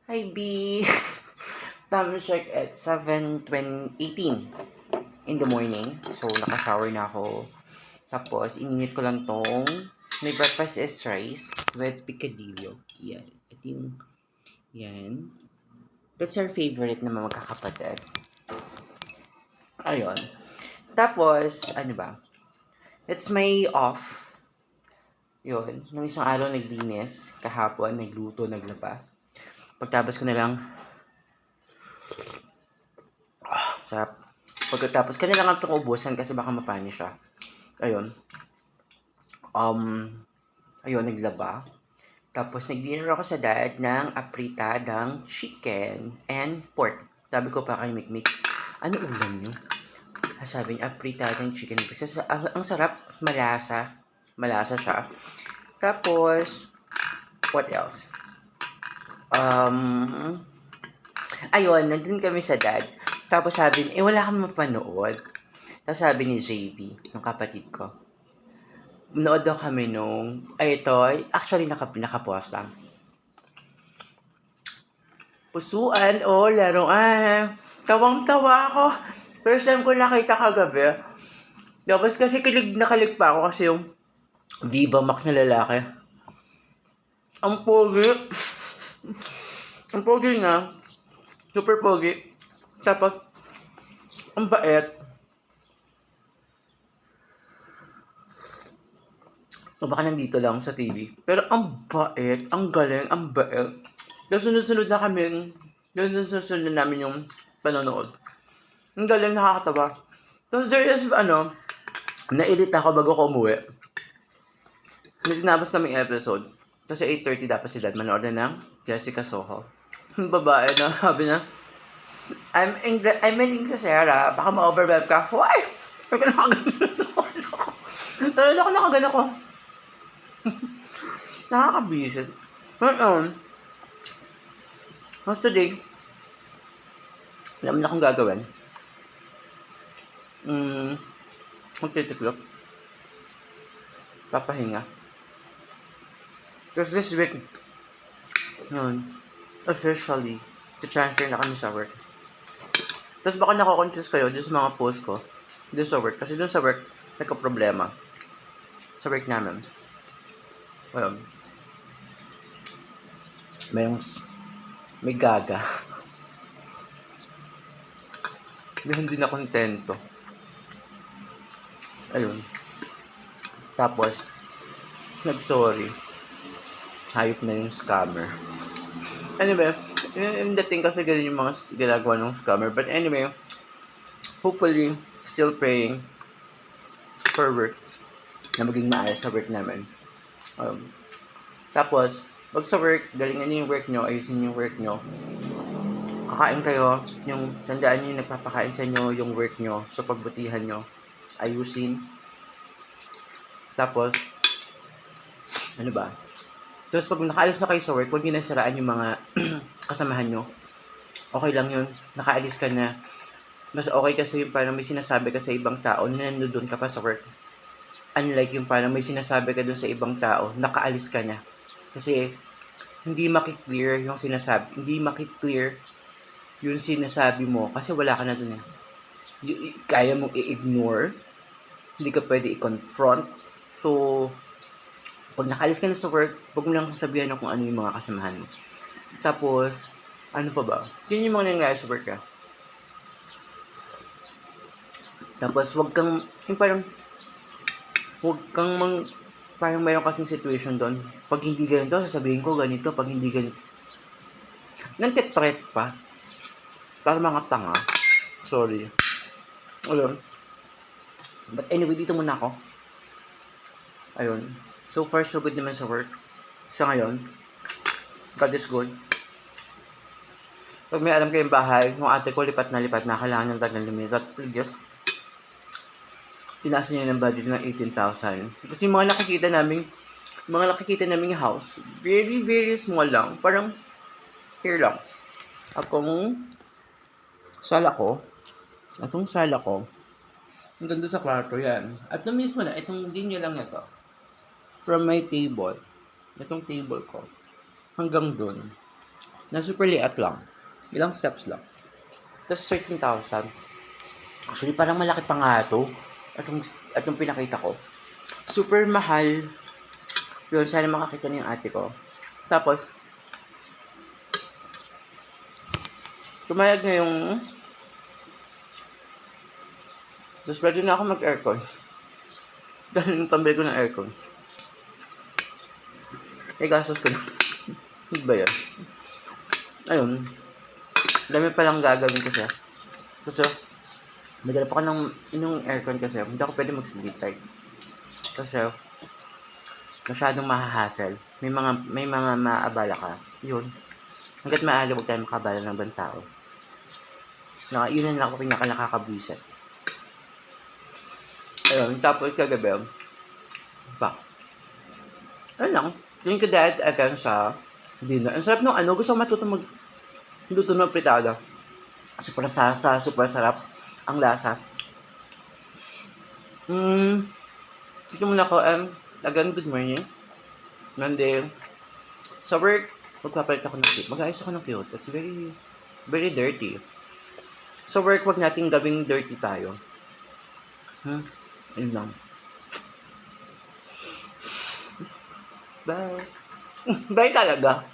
Hi, B. Time check at 7:18 in the morning. So, naka-shower na ako. Tapos, ininit ko lang tong may breakfast is rice with picadillo. Yan. Ito yung, yan. That's our favorite na mga magkakapatid. Ayun. Tapos, ano ba? It's my off. Yun. Nung isang araw naglinis. Kahapon, nagluto, naglaba. Pagtapos ko na lang, sarap. Pagkatapos, kanila lang itong ubusan kasi baka mapani siya. Ayun. Um, ayun, naglaba. Tapos, nag-dinner ako sa dad ng apritadang chicken and pork. Sabi ko pa kay Mikmik, ano ulam nyo? Sabi niya, apritadang chicken and pork. Ang sarap, malasa. Malasa siya. Tapos, what else? Ayun, nandun kami sa dad. Tapos sabi niya, wala kang mapanood. Tapos sabi ni JV, ng kapatid ko, nood daw kami nung, ito, actually nakapost lang. Pusuan, laruan. Tawang-tawa ako. First time ko nakita kagabi. Tapos kasi kilig na kilig pa ako kasi yung Viva Max na lalaki. Ang pogi. Ang pogi nga. Super pogi. Tapos, ang bait. O baka nandito lang sa TV. Pero ang bait, ang galing, ang bait. Tapos sunod-sunod na kami, sunod na namin yung panonood. Ang galing, nakakatawa. Tapos there is, nailit ako bago ko umuwi. May tinapos kaming episode. Kasi 8:30 dapat si dad manood na ng Jessica Soho. Yung babae na sabi na, I'm an Inglesera, baka ma-overwhelm ka. Why? Talaga ako nakagano ko. Nakakabisit. Ngayon, mas today, alam na akong gagawin. Magtitiklop. Papahinga. Because this week, officially, to-transfer na kami sa work. Tapos baka nako-confuse kayo dun sa mga post ko dun sa work. Kasi dun sa work, nagka-problema. Sa work namin. May gaga. Hindi na kontento. Ayun. Tapos, nag-sorry. Hayop na yung scammer. Anyway, yung dating kasi ganun yung mga ginagawa ng scammer. But anyway, hopefully, still praying for work na maging maayos sa work namin. Tapos, pag sa work, galingan niyo yung work nyo, ayusin yung work nyo. Kakain kayo, tandaan nyo yung nagpapakain sa inyo yung work nyo. So, pagbutihan nyo, ayusin. Tapos, ano ba? Tapos, pag nakaalis na kayo sa work, huwag nyo nasiraan yung mga kasamahan nyo. Okay lang yun. Nakaalis ka na. Mas okay kasi yung parang may sinasabi ka sa ibang tao na nandun ka pa sa work. Unlike yung parang may sinasabi ka dun sa ibang tao, nakaalis ka na. Kasi, hindi makiklear yung sinasabi. Hindi makiklear yung sinasabi mo kasi wala ka na dun eh. Kaya mong i-ignore. Hindi ka pwede i-confront. So, pag nakaalis ka na sa work, huwag mo lang sasabihan kung ano yung mga kasamahan mo. Tapos, ano pa ba? Yun yung mga nangyayari sa work ka. Tapos, parang mayroon kasing situation doon. Pag hindi ganito, sasabihin ko ganito. Pag hindi ganito, nanti-threat pa. Para mga tanga. Sorry. Ayun. But anyway, dito muna ako. Ayun. So far, so good naman sa work. Sa ngayon, God is good. Pag may alam kayong bahay, yung ate ko lipat na, kailangan ng tagal lumipat. Please, tinaas niya ng budget ng 18,000. Kasi yung mga nakikita naming house, very, very small lang. Parang, here lang. Atong sala ko, ang ganda sa kwarto yan. At na mismo na, itong linya lang ito. From my table, itong table ko, hanggang dun. Na super liat lang. Ilang steps lang. Tapos 13,000. Actually, parang malaki pa nga ito. Atong pinakita ko. Super mahal. Yun, sana makakita niyo yung ate ko. Tapos, tumayag na yung... Tapos, pwede na ako mag-aircon. Dahil yung pambili ko ng aircon. Eh, gastos ko na. Hindi ba yan? Ayun. Dami palang gagawin kasi. Kasi, naghanap ako ng inong aircon kasi hindi ako pwede mag-split type. Kasi, masyadong mahahassle. May mga maabala ka. Yun. Hanggat maaga, huwag tayo makabala ng ibang tao. Yun na lang ako nakakabwisit. Ayun, tapos kagabi, ano lang, yung kadad again sa dinner. Ang sarap nung gusto ko matuto luto ng fritada. Super sasa, super sarap ang lasa. Dito muna ako, again, good morning. Monday, sa work, magpapalit ako ng cute. Mag-ayos ako ng cute. It's very, very dirty. Sa work, wag nating gawing dirty tayo. Ayun lang. Bye. Bye talaga.